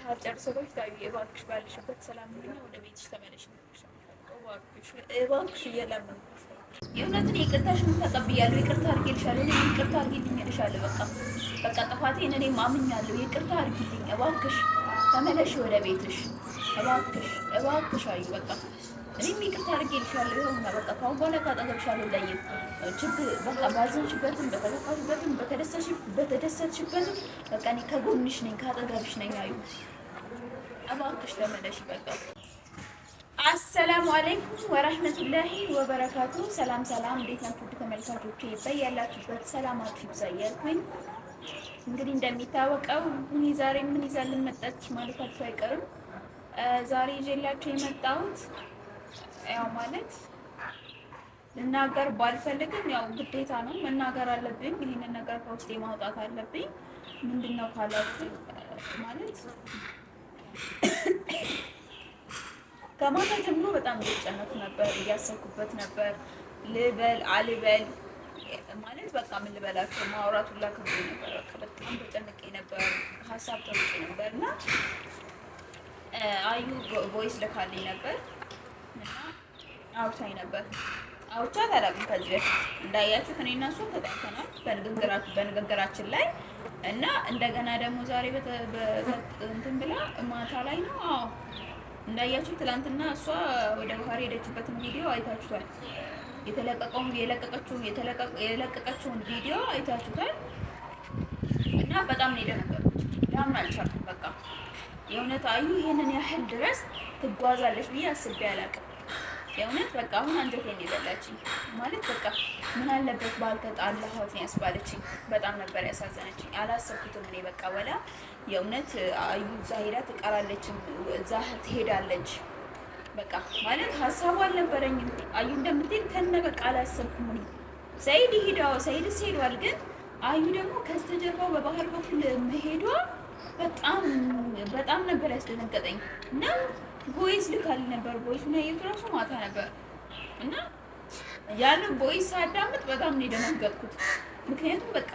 ሰዓት ጨርሰሽ ታዩ እባክሽ ባልሽበት ሰላም እና ወደ ቤትሽ ተመለሽ። እባክሽ እባክሽ እየለመንኩሽ የእውነትን ይቅርታሽን ተቀብያለሁ። ይቅርታ አድርጌልሻለሁ። እኔ ይቅርታ አድርጊልኝ እልሻለሁ። በቃ ጥፋቴን እኔም አምኛለሁ። ይቅርታ አድርጊልኝ እባክሽ ተመለሽ ወደ ቤትሽ። እባክሽ እባክሽ አዩ በቃ እኔም ይቅርታ አድርጌልሻለሁ። ይኸውና በቃ ከአሁን በኋላ ካጠገብሽ አልለይም። ችግር በቃ ባዘንሽበትም በተከፋሽበትም በተደሰትሽበትም በቃ እኔ ከጎንሽ ነኝ፣ ካጠገብሽ ነኝ። አዩ እባክሽ ተመለሽ በቃ። አሰላሙ አለይኩም ወራህመቱላሂ ወበረካቱ። ሰላም ሰላም፣ እንዴት ናችሁ ተመልካቾቼ? በያላችሁበት ሰላማችሁ ይብዛ እያልኩኝ እንግዲህ እንደሚታወቀው ቡኒ ዛሬ ምን ይዛልን መጣች ማለታችሁ አይቀርም። ዛሬ ይዤላችሁ የመጣሁት ያው ማለት ልናገር ባልፈልግም ያው ግዴታ ነው መናገር አለብኝ። ይሄንን ነገር ከውስጤ ማውጣት አለብኝ። ምንድነው ካላችሁ ማለት ከማታ ጀምሮ በጣም እየጨነኩ ነበር፣ እያሰብኩበት ነበር። ልበል አልበል ማለት በቃ ምን ልበላችሁ ማውራት ሁላ ከብዶኝ ነበር። በቃ በጣም ተጨንቄ ነበር፣ ሀሳብ ተውጬ ነበር እና አዩ ቮይስ ልካልኝ ነበር እና አውርታኝ ነበር። አውርቻት አላውቅም ከዚህ በፊት እንዳያችሁት እኔ እና እሷ ተጣልተናል በንግግራችን ላይ እና እንደገና ደግሞ ዛሬ እንትን ብላ ማታ ላይ ነው። አዎ እንዳያችሁት ትላንትና እሷ ወደ ባህር ሄደችበትን ቪዲዮ አይታችኋል። የለቀቀችውን ቪዲዮ አይታችሁታል እና በጣም ነው የደነገጥኩት። ላምን አልቻልኩም። በቃ የእውነት አዩ ይሄንን ያህል ድረስ ትጓዛለች ብዬ አስቤ አላውቅም። የእውነት በቃ አሁን አንጀቴን የበላችኝ ማለት በቃ ምን አለበት ባልተጣላኋት ያስባለችኝ። በጣም ነበር ያሳዘነችኝ። አላሰብኩትም እኔ በቃ ወላ የእውነት አዩ እዛ ሄዳ ትቀራለችም እዛ ትሄዳለች በቃ ማለት ሀሳቡ አልነበረኝም። አዩ እንደምትሄድ ከነ በቃ አላሰብኩም እኔ። ሰይድ ሄዷል፣ ግን አዩ ደግሞ ከስተጀርባው በባህር በኩል መሄዷ በጣም ነበር ያስደነገጠኝ እና ቮይስ ልካልኝ ነበር። ቮይሱን ያየሁት እራሱ ማታ ነበር እና ያንን ቮይስ ሳዳምጥ በጣም ነው የደነገጥኩት። ምክንያቱም በቃ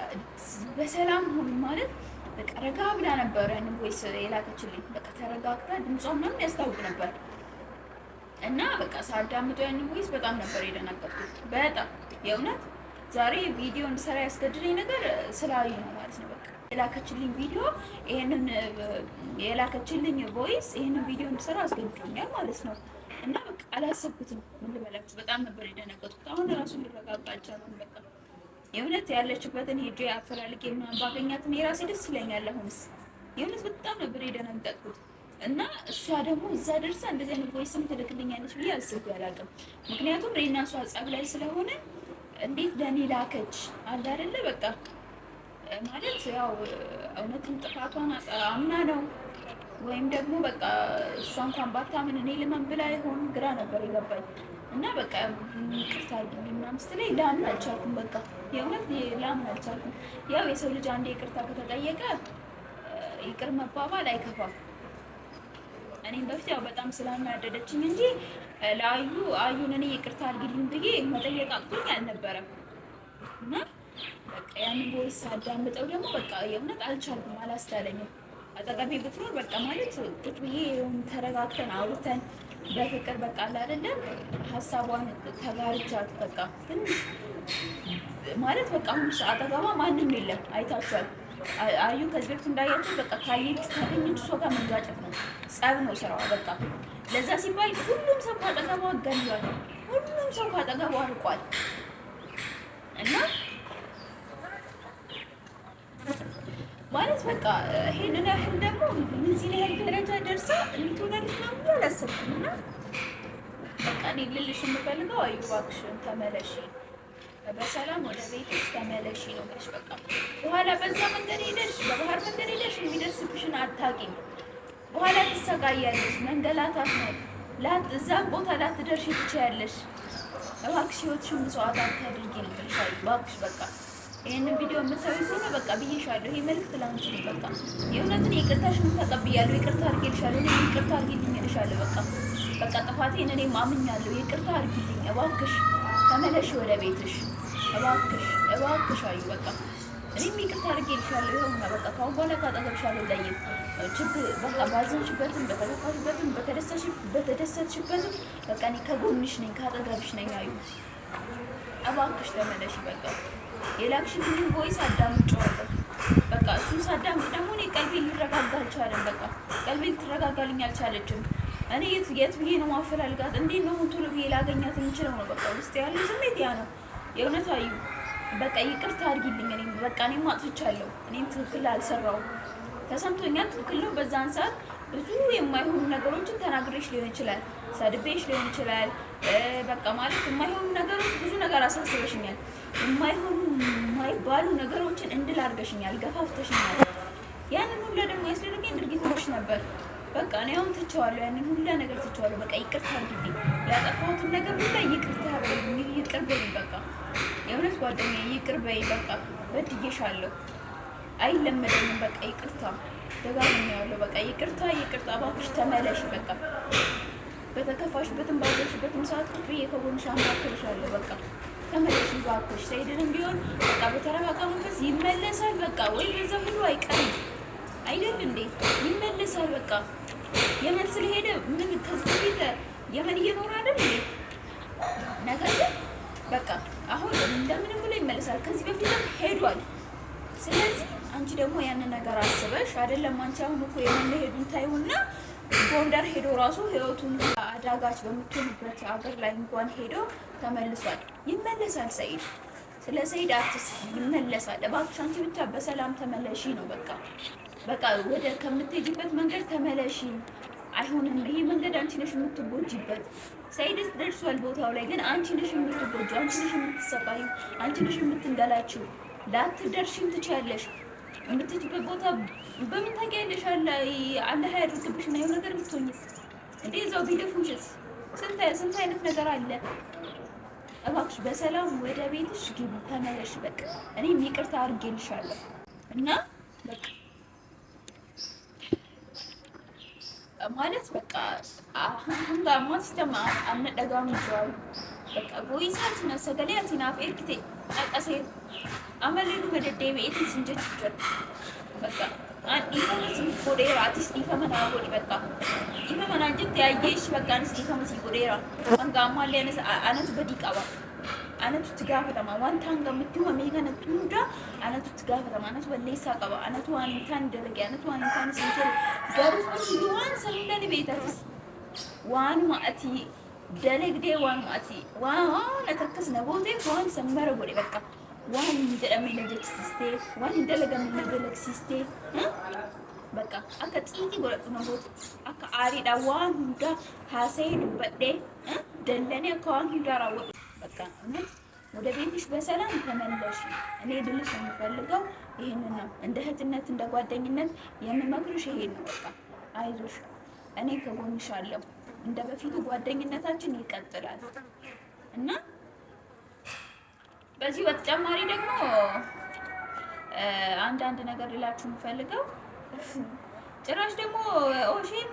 በሰላም ሆን ማለት በቃ ረጋ ብላ ነበር ያንን ቮይስ የላከችልኝ። በቃ ተረጋግታ ድምጿ ምናምን ያስታውቅ ነበር እና በቃ ሳዳምጠው ያንን ቮይስ በጣም ነበር የደነገጥኩት። በጣም የእውነት ዛሬ ቪዲዮ እንድሰራ ያስገድደኝ ነገር ስላዩ ነው ማለት ነው። በቃ የላከችልኝ ቪዲዮ የላከችልኝ ቮይስ ይሄንን ቪዲዮ እንድሰራ አስገድዶኛል ማለት ነው። እና በቃ አላሰብኩትም። ምን ልበላችሁ በጣም ነበር የደነገጥኩት። አሁን ራሱ ልረጋጋ አልቻልኩም። በቃ የእውነት ያለችበትን ሄጄ አፈላልጌ ምናምን ባገኛትን የራሴ ደስ ይለኛል። አሁንስ የእውነት በጣም ነበር የደነገጥኩት። እና እሷ ደግሞ እዛ ደርሳ እንደዚህ አይነት ቮይስም ትልክልኛለች ብዬ አስቤ አላውቅም። ምክንያቱም እኔና እሷ ጸብ ላይ ስለሆነ እንዴት ለኔ ላከች አለ አይደለ በቃ ማለት ያው እውነትም ጥፋቷን አምና ነው ወይም ደግሞ በቃ እሷ እንኳን ባታምን እኔ ልመን ብላ ይሆን ግራ ነበር የገባኝ። እና በቃ ይቅርታ አድርጊልኝ ምናምን ስትለኝ ላምን አልቻልኩም። በቃ የእውነት ላምን አልቻልኩም። ያው የሰው ልጅ አንዴ ይቅርታ ከተጠየቀ ይቅር መባባል አይከፋም። እኔም በፊት ያው በጣም ስላናደደችኝ እንጂ አዩን እኔ ይቅርታ አድርጊልኝ ብዬ መጠየቅ አቅቶኝ አልነበረም። እና በቃ ያንን ቮይስ ሳዳምጠው ደግሞ በቃ የእውነት አልቻልኩም፣ አላስቻለኝም። አጠገቤ ብትኖር በቃ ማለት ቁጭ ብዬ ተረጋግተን አውርተን በፍቅር በቃ አይደለም ሀሳቧን ተጋርቻት በቃ ትንሽ ማለት በቃ አሁን አጠገቧ ማንም የለም። አይታችኋል። አዩ ከዚህ በፊት እንዳያችሁ በቃ ካገኘች ሰው ጋር መንጋጨት ነው፣ ጸብ ነው ስራዋ። በቃ ለዛ ሲባል ሁሉም ሰው ካጠገቧ አገሏል፣ ሁሉም ሰው ካጠገቧ አርቋል። እና ማለት በቃ ይሄንን ያህል ደግሞ እዚህ ላይ ደረጃ ደርሳ እንድትሆናለች ነው ብዬ አላሰብኩም። እና በቃ እኔ ልልሽ የምፈልገው አዩ እባክሽን ተመለሺ፣ በሰላም ወደ ቤትሽ ተመለሺ ነው የምልሽ። በቃ በኋላ በዛ መንገድ ሄደሽ በባህር መንገድ ሄደሽ የሚደርስብሽን አታውቂም። በኋላ ትሰቃያለሽ፣ መንገላታት ነው። እዛ ቦታ ላትደርሺ ትችያለሽ። እባክሽ ህይወትሽን መስዋዕት አታድርጊ ነው የምልሽ አዩ እባክሽ በቃ ይሄንን ቪዲዮ የምታዩ ከሆነ በቃ ብዬሻለሁ። ይሄ መልዕክት ላንቺ ነው። በቃ የእውነትን ይቅርታሽን ተቀብያለሁ። ይቅርታ አድርጌልሻለሁ። እኔ ይቅርታ አድርጊልኝ እልሻለሁ። በቃ ጥፋቴን እኔም አምኛለሁ። ይቅርታ አድርጊልኝ እባክሽ፣ ተመለሽ ወደ ቤትሽ እባክሽ አዩ በቃ እኔም ይቅርታ አድርጌልሻለሁ። ይኸውና በቃ ከአሁን በኋላ ካጠገብሽ አልለይም። ችግር በቃ ባዘንሽበትም፣ በተከፋሽበትም፣ በተደሰትሽበትም በቃ እኔ ከጎንሽ ነኝ፣ ካጠገብሽ ነኝ። አዩ እባክሽ ተመለሽ። በቃ የላክሽልኝን ቮይስ አዳምጬዋለሁ። በቃ እሱን ሳዳምጥ ደግሞ እኔ ቀልቤ ሊረጋጋ አልቻለም። በቃ ቀልቤ ልትረጋጋልኝ አልቻለችም። እኔ የት ብዬ ነው ማፈላልጋት? እንዴት ነው ቶሎ ብዬ ላገኛት የምችለው? ነው በቃ ውስጥ ያለው ስሜት ያ ነው የእውነት። አዩ በቃ ይቅርታ አድርጊልኝ። እኔም በቃ እኔም አጥፍቻለሁ። እኔም ትክክል አልሰራሁም፣ ተሰምቶኛል። ትክክል ነው። በዛን ሰዓት ብዙ የማይሆኑ ነገሮችን ተናግሬሽ ሊሆን ይችላል፣ ሰድቤሽ ሊሆን ይችላል። በቃ ማለት የማይሆኑ ነገሮች ብዙ ነገር አሳስበሽኛል። የማይሆኑ የማይባሉ ነገሮችን እንድል አድርገሽኛል፣ ገፋፍተሽኛል። ያንን ሁላ ደግሞ ያስደረገኝ ድርጊቶች ነበር። በቃ እኔ አሁን ትቼዋለሁ፣ ያንን ሁላ ነገር ትቼዋለሁ። በቃ ይቅርታ አድርጊልኝ። ያጠፋሁትን ነገር ሁላ ይቅርታ ይቅር በይኝ። በቃ የእውነት ጓደኛዬ ይቅር በይኝ። በቃ በድዬሻለሁ፣ አይለመደኝም። በቃ ይቅርታ ደጋግሜያለሁ። በቃ ይቅርታ ይቅርታ፣ እባክሽ ተመለሽ። በቃ በተከፋሽበትም ባዘሽበትም ሰዓት ቁጭ ብዬ ከጎንሽ አማክርሻለሁ። በቃ ተመለሽ እባክሽ። ሰይድንም ቢሆን በቃ በተረጋጋ መንፈስ ይመለሳል። በቃ ወይ በዛ ሁሉ አይቀርም አይደል እንዴ? ይመለሳል። በቃ የመን ስለሄደ ምን ከዚህ በፊት የመን እየኖረ አይደል እንዴ? ነገር ግን በቃ አሁን እንደምንም ብሎ ይመለሳል። ከዚህ በፊትም ሄዷል። ስለዚህ አንቺ ደግሞ ያንን ነገር አስበሽ አይደለም። አንቺ አሁን እኮ የመሄዱን ታይውና ጎንደር ሄዶ ራሱ ህይወቱን አዳጋች በምትሆንበት ሀገር ላይ እንኳን ሄዶ ተመልሷል። ይመለሳል ሰይድ። ስለ ሰይድ አትስኪ፣ ይመለሳል። እባክሽ አንቺ ብቻ በሰላም ተመለሺ ነው በቃ። በቃ ወደ ከምትሄጂበት መንገድ ተመለሺ። አይሆንም፣ ይሄ መንገድ አንቺ ነሽ የምትጎጂበት። ሰይድስ ደርሷል ቦታው ላይ፣ ግን አንቺ ነሽ የምትጎጂ፣ አንቺ ነሽ የምትሰቃዩ፣ አንቺ ነሽ የምትንገላችው። ላትደርሺም ትችያለሽ። የምትሄጂበት ቦታ በምን ታውቂያለሽ? አላህ ያድርግብሽ እና የሆነ ነገር ብትሆኝስ እንዴ? እዛው ቢደፉሽስ? ስንት አይነት ነገር አለ። እባክሽ በሰላም ወደ ቤትሽ ግቢ፣ ተመለሽ። በቃ እኔም ይቅርታ አድርጌልሻለሁ እና በቃ ማለት በቃ አሁን ጋማ ሲስተማ አነደጋም ይችላል። በቃ ቦይሳት ነው ሰገሊያት ናፍ ኤርክቴ አቀሴ አመሌኑ መደዴ ቤት ሲንጀት ይችላል። በቃ ኢፈመስ ጎዴራ አቲስ ኢፈመና ጎዲ በቃ ኢፈመና ጀት ያየሽ በቃ አንስ ኢፈመስ ጎዴራ አንጋማ ለነስ አነቱ በዲቃባ አነቱ ትጋፈተማ ዋንታ አንገምቱ አሜሪካን ቱንዳ አነቱ ትጋፈተማ አነቱ ወለይሳ ቀባ አነቱ ዋንታን ደረገ አነቱ ዋንታን ሲንጀር ጋሩት ይዋን ሰምደን ቤታስ ዋን ማአቲ ደለግዴ ዋን ማአቲ ዋን ተከስ ነቦቴ ዋን ሰመረ ጎዴ በቃ ዋን እንደለሚ ነጀት ሲስቴ ዋን እንደለገም ነገለክ ሲስቴ በቃ አካ ጢቂ ጎረጡ ነቦት አካ አሪዳ ዋን ሁንዳ ሀሰይ ዱበዴ ደለኔ ከዋን ሁንዳ ራወ በቃ እውነት ወደ ቤትሽ በሰላም ተመለሽ። እኔ ድልሽ የምፈልገው ይሄንን ነው። እንደ እህትነት እንደ ጓደኝነት የምመክርሽ ይሄን ነው። በቃ አይዞሽ፣ እኔ ከጎንሽ አለሁ። እንደ በፊቱ ጓደኝነታችን ይቀጥላል እና በዚህ በተጨማሪ ደግሞ አንዳንድ ነገር ልላችሁ የምፈልገው ጭራሽ ደግሞ ኦሼም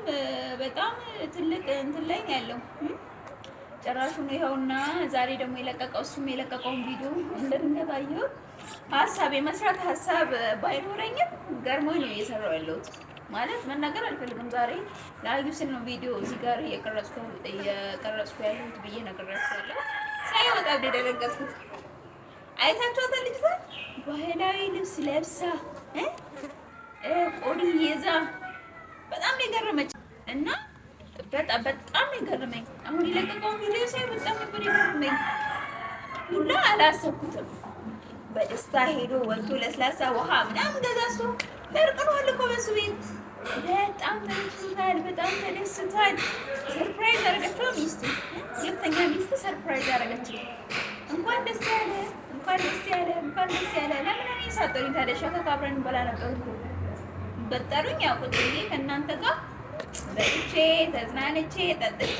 በጣም ትልቅ እንትን ላይ ያለው ጭራሹን ይኸውና ዛሬ ደግሞ የለቀቀው እሱም የለቀቀውን ቪዲዮ እንደምታየው ሀሳብ የመስራት ሀሳብ ባይኖረኝም ገርሞኝ ነው እየሰራው ያለሁት። ማለት መናገር አልፈልግም። ዛሬ ላዩ ስል ነው ቪዲዮ እዚህ ጋር እየቀረጽኩ ያለሁት ብዬ ነግሬያችኋለሁ። ሳይወጣ ደረገጥኩት። አይታችኋታል። ልጅቷ ባህላዊ ልብስ ለብሳ ቆዲ ይዛ በጣም የገረመች እና በጣም የገረመኝ አሁን የለቀቀውን ቪዲዮ ሳይ በጣም ነበር የገረመኝ። ሁላ አላሰብኩትም። በደስታ ሄዶ ወጥቶ ለስላሳ ውሃ ምናምን ገዛዝቶ ለርቅኗል እኮ በሱ ቤት። በጣም ተደስቷል፣ በጣም ተደስቷል። ሰርፕራይዝ አደረገችው ሚስቱ፣ ሁለተኛ ሚስቱ ሰርፕራይዝ አደረገችው። እንኳን ደስ ያለ፣ እንኳን ደስ ያለ፣ እንኳን ደስ ያለ። ለምን እኔ ሳጠሩኝ ታዲያ? ሸከክ አብረን እንበላ ነበር እኮ በጠሩኝ። ያው ቁጭ ብዬ ከእናንተ ጋር በልቼ ተዝናንቼ ጠጥቼ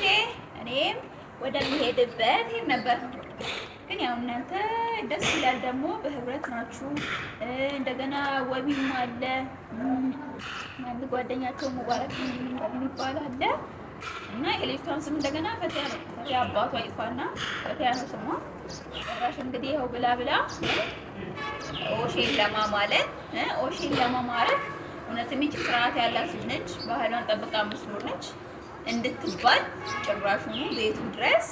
እኔም ወደሚሄድበት ሄድ ነበር። ግን ያው እናንተ ደስ ይላል ደግሞ በህብረት ናችሁ። እንደገና ወቢም አለ አንድ ጓደኛቸው ሙባረክ የሚባል አለ። እና የልጅቷን ስም እንደገና ፈቲያ ነው። ፈቲያ አባቷ ይጥፋና ፈቲያ ነው ስሟ። ጭራሽ እንግዲህ ይኸው ብላ ብላ ኦሼን ለማማለት ኦሼን ለማማረት እውነትም ይቺ ስርዓት ያላት ልጅ ነች፣ ባህሏን ጠብቃ የምትኖር ነች እንድትባል ጭራሹኑ ቤቱ ድረስ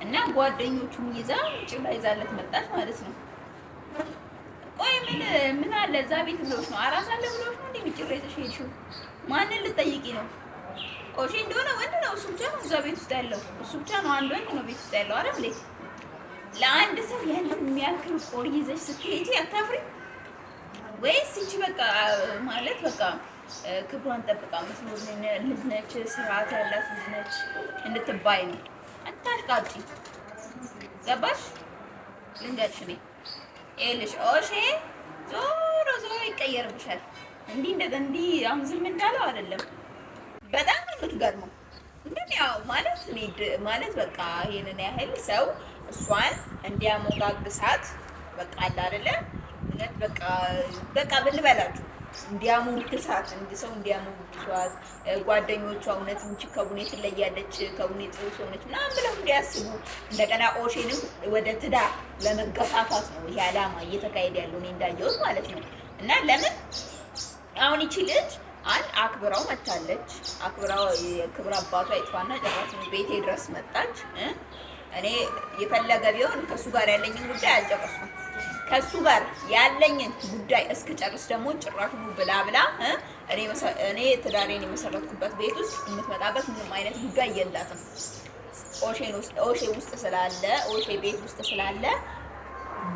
እና ጓደኞቹን ይዛ ጭራ ይዛለት መጣች ማለት ነው። ቆይ ምን አለ እዛ ቤት ብሎሽ ነው? አራስ አለ ብሎሽ ነው? እንዴ ጭራ ይዘሽ ሄድሽው? ማንን ልጠይቂ ነው? ኦሼ እንደሆነ ወንድ ነው፣ እሱ ብቻ ነው እዛ ቤት ውስጥ ያለው፣ እሱ ብቻ ነው፣ አንድ ወንድ ነው ቤት ውስጥ ያለው አይደል? ለአንድ ሰው ያንን የሚያክል ቆር ይዘሽ ስትሄጂ አታፍሪ ወይስ? እቺ በቃ ማለት በቃ ክብሯን ጠብቃ የምትኖር ልጅ ነች፣ ስርዓት ያላት ልጅ ነች እንድትባይ ነው። አታሽቃጪ። ገባሽ? ልንገርሽ እኔ ይኸውልሽ ኦሼ ዞሮ ዞሮ ይቀየርብሻል። እንዲህ አሁን ዝም እንዳለው አይደለም። በጣም የምትገርመው ግን ያው ማለት በቃ ይሄንን ያህል ሰው እሷን እንዲያሞጋግሳት በቃ አለ አይደለ? እውነት በቃ ብንበላችሁ እንዲያሞግሳት ሰው እንዲያሞግሷት ጓደኞቿ እውነት እንጂ ከቡኔ ትለያለች ከቡኔ ጥሩ ሰው ነች ምናምን ብለው እንዲያስቡ እንደገና ኦሼንም ወደ ትዳር ለመገፋፋት ነው ይሄ ዓላማ እየተካሄደ ያለው እኔ እንዳየሁት ማለት ነው። እና ለምን አሁን ይቺ ልጅ አክብራው መታለች። አክብራው የክብር አባቷ ይጥፋና ጭራሽ ቤቴ ድረስ መጣች። እኔ የፈለገ ቢሆን ከሱ ጋር ያለኝን ጉዳይ አልጨረስኩም። ከሱ ጋር ያለኝን ጉዳይ እስክጨርስ ደግሞ ጭራሹ ብላ እኔ ትዳሬን የመሰረትኩበት ቤት ውስጥ የምትመጣበት ምንም አይነት ጉዳይ የላትም። ኦሼ ውስጥ ስላለ ኦሼ ቤት ውስጥ ስላለ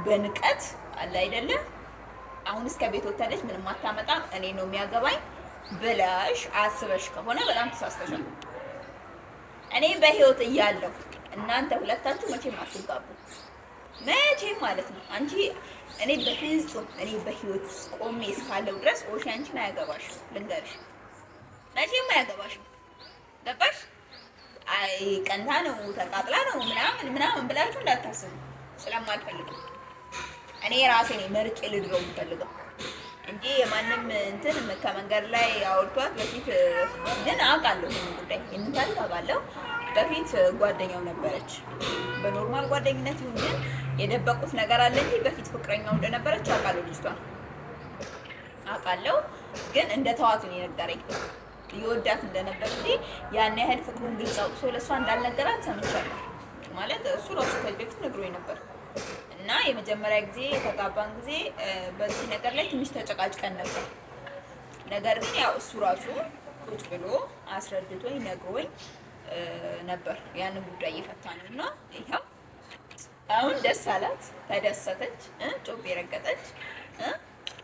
በንቀት አለ አይደለም። አሁን እስከ ቤት ወጣለች፣ ምንም አታመጣም፣ እኔ ነው የሚያገባኝ ብለሽ አስበሽ ከሆነ በጣም ተሳስተሻል። እኔ በህይወት እያለሁ እናንተ ሁለታችሁ መቼም አትጋቡ፣ መቼም ማለት ነው። እኔ በፍጹም በህይወት ውስጥ ቆሜ እስካለሁ ድረስ ኦሼ አንቺን አያገባሽም፣ ልንገርሽ፣ መቼም አያገባሽም። ገባሽ? አይ ቀንታ ነው ተቃጥላ ነው ምናምን ብላችሁ እንዳታስቡ ስለማልፈልግ እኔ ራሴ ነኝ መርጬ ልድረው የምፈልገው እንጂ የማንም እንትን ከመንገድ ላይ አውርቷት በፊት ግን አውቃለሁ ይሄን ጉዳይ ታሪክ አውቃለሁ። በፊት ጓደኛው ነበረች። በኖርማል ጓደኝነት ይሁን ግን የደበቁት ነገር አለ እንጂ በፊት ፍቅረኛው እንደነበረች አውቃለሁ። ልጅቷን አውቃለሁ ግን እንደ ተዋት ነው የነገረኝ። ይወዳት እንደነበር እንጂ ያን ያህል ፍቅሩን ግልጽ አውጥቶ ለእሷ እንዳልነገራት ሰምቻለሁ። ማለት እሱ ራሱ ከዚህ በፊት ነግሮኝ ነበር። እና የመጀመሪያ ጊዜ የተጋባን ጊዜ በዚህ ነገር ላይ ትንሽ ተጨቃጭቀን ነበር። ነገር ግን ያው እሱ ራሱ ቁጭ ብሎ አስረድቶኝ ነግሮኝ ነበር ያንን ጉዳይ እየፈታ ነው። እና ይኸው አሁን ደስ አላት፣ ተደሰተች፣ ጮቤ ረገጠች።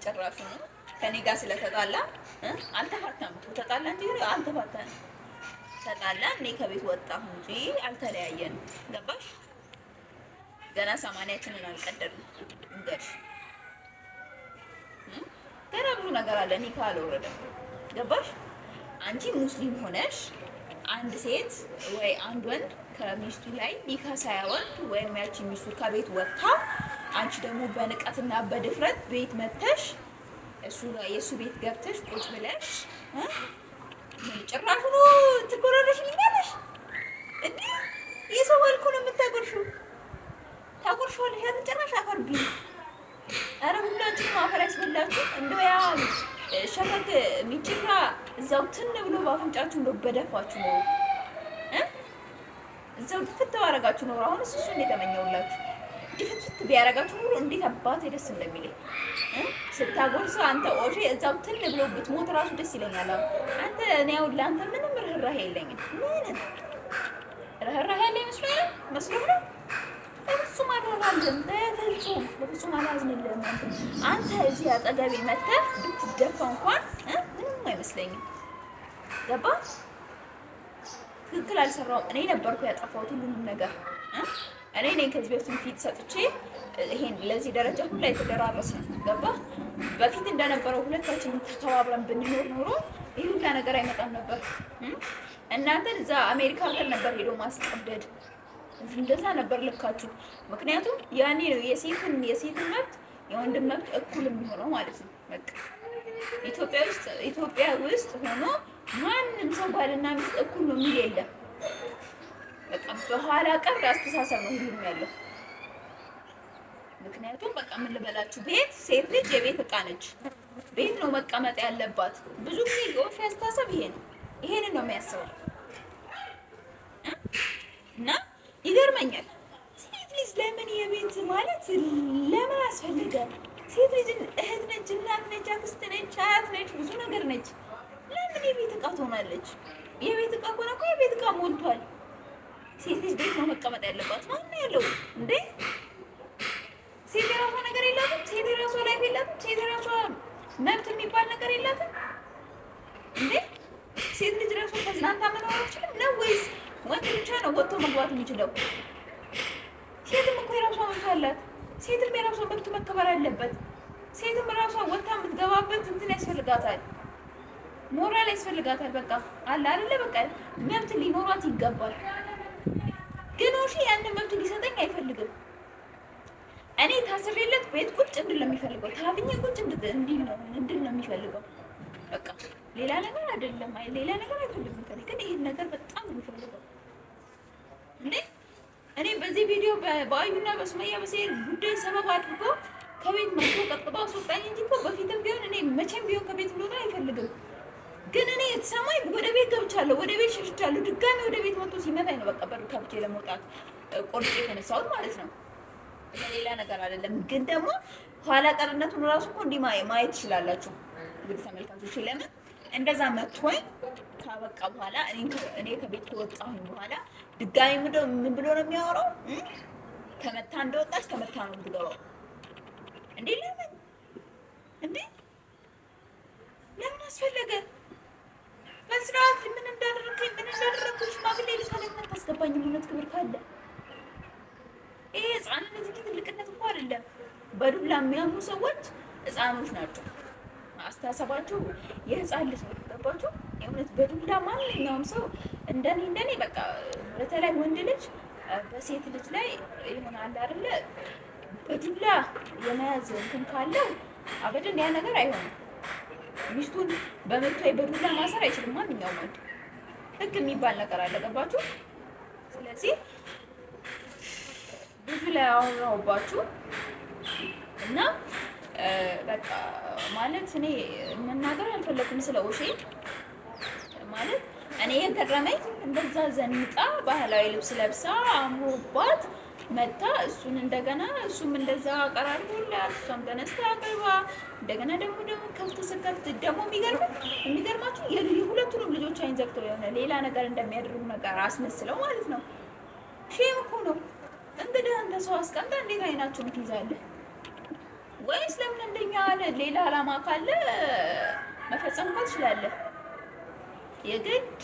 ጭራሹ ነው ከኔ ጋር ስለተጣላ አልተፋታም። ተጣላ እንጂ አልተፋታንም። ተጣላ እኔ ከቤት ወጣሁ እንጂ አልተለያየንም። ገባሽ? ገና 80ችንን አልቀደድንም። እንግዲህ ገና ብዙ ነገር አለ። ኒካ አልወረደም። ገባሽ? አንቺ ሙስሊም ሆነሽ አንድ ሴት ወይ አንድ ወንድ ከሚስቱ ላይ ኒካ ሳያወርድ ወይም ያቺ ሚስቱ ከቤት ወጥታ አንቺ ደግሞ በንቀትና በድፍረት ቤት መተሽ የእሱ ቤት ገብተሽ ቁጭ ብለሽ ጭራሹ ነው ትጎረረሽልኛለሽ እንዴ? የሰው ወልኩ ነው የምታጎርሺው። ታጎርሺዋለሽ ያንን ጭራሽ አፈርቢ። ኧረ ሁላችንም አፈር ያስበላችሁ። እንደው ያ ሸፈት ሚጭራ እዛው ትን ብሎ ባፍንጫችሁ እንደው በደፋችሁ ነው እዛው ፍት ባረጋችሁ ነው። አሁን እሱ እንዴት ተመኘውላችሁ ፍት ቢያረጋችሁ ኑሮ እንዴት አባቴ ደስ እንደሚለኝ ስታጎርሰው አንተ ኦሼ እዛው ትን ብሎ ብትሞት ራሱ ደስ ይለኛል። አንተ እኔ ያው ለአንተ ምንም ርህራሄ የለኝም። ምንም ርህራሄ ያለኝ መስሎህ ነው? በፍጹም አልሆናልም። በፍጹም አላዝንልህም። አንተ እዚህ አጠገቤ መተህ ብትደፋ እንኳን ምንም አይመስለኝም። ገባህ? ትክክል አልሰራሁም። እኔ ነበርኩ ያጠፋሁት ሁሉንም ነገር። እኔ ነኝ ከዚህ በፊት ፊት ሰጥቼ ይሄን ለዚህ ደረጃ ሁላ የተደራረስን። ገባህ? በፊት እንደነበረው ሁለታችንም ተከባብረን ብንኖር ኖሮ ይህ ሁላ ነገር አይመጣም ነበር። እናንተን እዛ አሜሪካ ሀገር ነበር ሄዶ ማስቀደድ። እንደዛ ነበር ልካችሁ። ምክንያቱም ያኔ ነው የሴትን መብት የወንድም መብት እኩል የሚሆነው ማለት ነው። በቃ ኢትዮጵያ ውስጥ ሆኖ ማንም ሰው ባልና ሚስት እኩል ነው የሚል የለም። በቃ በኋላ ቀር አስተሳሰብ ነው ሁሉም ያለው። ምክንያቱም በቃ ምን ልበላችሁ፣ ቤት ሴት ልጅ የቤት እቃ ነች። ቤት ነው መቀመጥ ያለባት። ብዙ ጊዜ የወፍ አስተሳሰብ ይሄ ነው። ይሄንን ነው የሚያስበው እና ይገርመኛል። ሴት ልጅ ለምን የቤት ማለት ለምን አስፈልገ? ሴት ልጅ እህት ነች፣ እናት ነች፣ አክስት ነች፣ አያት ነች፣ ብዙ ነገር ነች። ለምን የቤት እቃ ትሆናለች? የቤት እቃ ከሆነ እኮ የቤት እቃ ሞልቷል። ሴት ልጅ ቤት ነው መቀመጥ ያለባት። ማን ያለው እንዴ? ሴት የራሷ ነገር የላትም? ሴት የራሷ ላይፍ የላትም? ሴት የራሷ መብት የሚባል ነገር የላትም እንዴ? ሴት ልጅ ራሷ ተዝናንታ መኖር አትችልም ነው ወይስ ወንድ ብቻ ነው ወጥቶ መግባት የሚችለው? ሴትም እኮ የራሷ መብት አላት። ሴትም የራሷ መብት መከበር አለበት። ሴትም ራሷ ወጥታ የምትገባበት እንትን ያስፈልጋታል፣ ሞራል ያስፈልጋታል። በቃ አለ አይደለ? በቃ መብት ሊኖራት ይገባል። ግን እሺ ያንን መብት ሊሰጠኝ አይፈልግም። እኔ ታስሬለት ቤት ቁጭ እንድል ነው የሚፈልገው። ታብኜ ቁጭ እንድል ነው የሚፈልገው። በቃ ሌላ ነገር አይደለም። ሌላ ነገር አይፈልግም ከእኔ። ግን ይሄን ነገር በጣም ነው የሚፈልገው እንዴ። እኔ በዚህ ቪዲዮ በአዩና በሱመያ በሰይድ ጉዳይ ሰበብ አድርጎ ከቤት መጥቶ ቀጥቅጦ አስወጣኝ እንጂ እኮ በፊትም ቢሆን እኔ መቼም ቢሆን ከቤት እንደሆነ አይፈልግም። ግን እኔ የተሰማኝ ወደ ቤት ገብቻለሁ፣ ወደ ቤት ሸሽቻለሁ። ድጋሚ ወደ ቤት መጥቶ ሲመታኝ ነው በቃ በር ከብቼ ለመውጣት ቆርጬ የተነሳሁት ማለት ነው። ሌላ ነገር አይደለም። ግን ደግሞ ኋላ ቀርነቱን ራሱ እኮ እንዲህ ማየት ትችላላችሁ እንግዲህ ተመልካቾች። ለምን እንደዛ መጥቶኝ ካበቃ በኋላ እኔ ከቤት ከወጣሁኝ በኋላ ድጋሚ ምን ብሎ ነው የሚያወራው? ተመታ እንደወጣች ተመታ ነው የምትገባው እንዴ? ለምን አስፈለገ? በስርዓት ምን እንዳደረኩኝ ሽማግሌ ልካለና ታስገባኝ። እውነት ክብር ካለ ይሄ ህፃንነት እንጂ ትልቅነት እኮ አይደለም። በዱላ የሚያምኑ ሰዎች ህፃኖች ናቸው። አስተሳሰባችሁ የህፃን ልጅ ነው። ገባችሁ? የእውነት በዱላ ማንኛውም ሰው እንደኔ በቃ በተለይ ወንድ ልጅ በሴት ልጅ ላይ ይሆናል አይደለ? በዱላ የመያዝ እንትን ካለው አበደን ያ ነገር አይሆንም። ሚስቱን በመቶ በዱላ ማሰር አይችልም ማንኛውም ወንድ። ህግ የሚባል ነገር አለ። ገባችሁ? ስለዚህ ብዙ ላይ አወራሁባችሁ እና በቃ ማለት እኔ መናገር አልፈለኩም ስለ ኦሼ። ማለት እኔ የገረመኝ እንደዛ ዘንጣ ባህላዊ ልብስ ለብሳ አምሮባት መታ እሱም እንደዛ አቀራርቦላት እሷም ተነስታ አቅርባ እንደገና ደግሞ ከፍተሰከፍት ደግሞ የሚገርማችሁ የሁለቱንም ልጆች አይን ዘግተው የሆነ ሌላ ነገር እንደሚያደርጉ ነገር አስመስለው ማለት ነው። ሼም እኮ ነው። እንግዲህ አንተ ሰው አስቀምጠህ እንዴት አይናቸውን ትይዛለህ? ወይስ ለምን እንደኛ ሌላ አላማ ካለ መፈጸም ትችላለህ። የግድ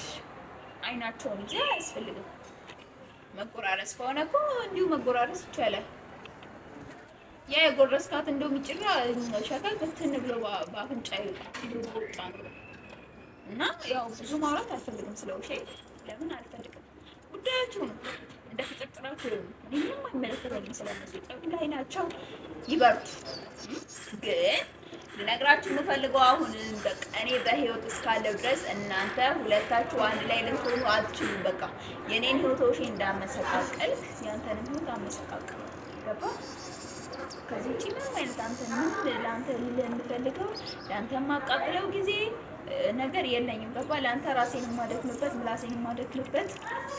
አይናቸውን ይዘህ አያስፈልግም። መጎራረስ ከሆነ እኮ እንዲሁ መጎራረስ ይቻላል። ያ የጎረስካት እንደው የሚጭራ ሸከል ብትን ብሎ በአፍንጫ ወጣ ነው። እና ያው ብዙ ማውራት አልፈልግም ስለ ኦሼ። ለምን አልፈልግም? ጉዳያችሁ ነው። እንደ ፍጥርጥራችሁ ነው። ምንም አይመለከተኝም ስለነሱ። ጠብ ላይ ናቸው፣ ይበርቱ። ግን ልነግራችሁ የምፈልገው አሁን በቃ እኔ በህይወት እስካለው ድረስ እናንተ ሁለታችሁ አንድ ላይ ልትሆኑ አትችሉም። በቃ የኔን ህይወት ኦሼ እንዳመሰቃቀል ያንተንም ህይወት አመሰቃቀል። ገባ? ከዚህ ውጪ ምንም አይነት ለአንተ ልልህ የምፈልገው ለአንተ የማቃጥለው ጊዜ ነገር የለኝም። ገባ? ለአንተ ራሴን የማደክምበት ምላሴን የማደክምበት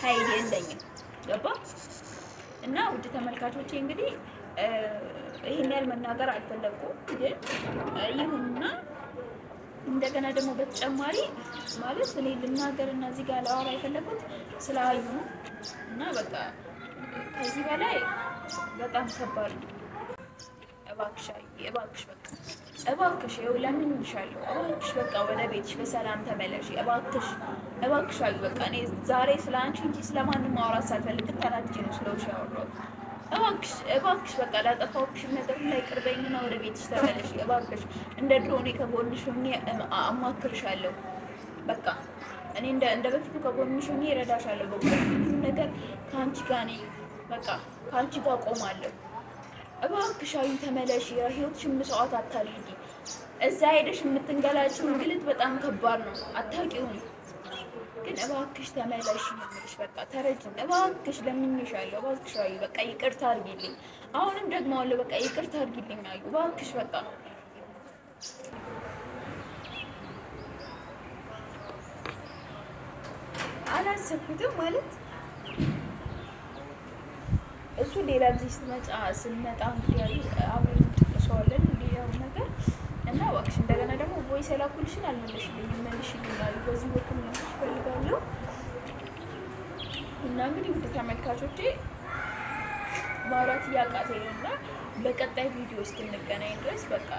ኃይል የለኝም። ገባ? እና ውድ ተመልካቾቼ እንግዲህ ይሄን ያህል መናገር አልፈለኩም፣ ግን ይሁንና እንደገና ደግሞ በተጨማሪ ማለት እኔ ልናገር እና እዚህ ጋር ላወራ የፈለኩት ስላዩ እና በቃ ከዚህ በላይ በጣም ከባድ ነው። እባክሽ አዩ፣ እባክሽ በቃ እባክሽ፣ ይኸው ለምንሻለሁ፣ እባክሽ በቃ ወደ ቤትሽ በሰላም ተመለሽ። እባክሽ አዩ፣ በቃ እኔ ዛሬ ስለ አንቺ እንጂ ስለማንም ማውራት ሳልፈልግ ተናድጄ ነው ስለ ኦሼ ያወራሁት። እባክሽ በቃ ላጠፋሁብሽ ነገር ላይ ቅርበኝና ወደ ቤትሽ ተመለሽ። እባክሽ እንደ ድሮ እኔ ከጎንሽ ሆኜ አማክርሻለሁ። በቃ እኔ እንደ በፊቱ ከጎንሽ ሆኜ እረዳሻለሁ። በቃ ሁሉም ነገር ከአንቺ ጋር ነኝ። በቃ ከአንቺ ጋር ቆማለሁ። እባክሽ አዩ ተመለሽ። ህይወትሽን መስዋዕት አታድርጊ። እዛ ሄደሽ የምትንገላችው እንግልት በጣም ከባድ ነው። አታውቂውም። ግን እባክሽ ተመለሽ የምልሽ በቃ ተረጅኝ፣ እባክሽ ለምኜሻለሁ፣ እባክሽ አዩ በቃ ይቅርታ አድርጊልኝ። አሁንም ደግሞ አለ በቃ ይቅርታ አድርጊልኝ አዩ እባክሽ በቃ አላሰብኩትም ማለት እሱ ሌላ ጊዜ ስንመጣ እንግዲህ አብረን እንጨርሰዋለን ሌላው ነገር እና እባክሽ እንደገና ደግሞ ቮይስ የላኩልሽን አልመለሽልኝም፣ መልሽልኝ አሉ። በዚህ በኩል መልሽ እፈልጋለሁ። እና እንግዲህ ውድ ተመልካቾቼ ማውራት እያቃተኝ ነው እና በቀጣይ ቪዲዮ እስክንገናኝ ድረስ በቃ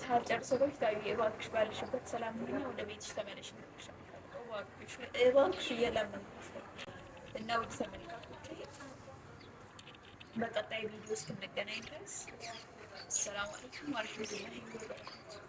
ሳልጨርሰው በፊት አዩ እባክሽ ባለሽበት ሰላም ሁኚ፣ ወደ ቤትሽ ተመለሽ እባክሽ እየለመንኩሽ እና ውድ ተመልካቾቼ በቀጣይ ቪዲዮ እስክንገናኝ ድረስ ሰላም አለይኩም ወራህመቱላሂ ወበረካቱህ።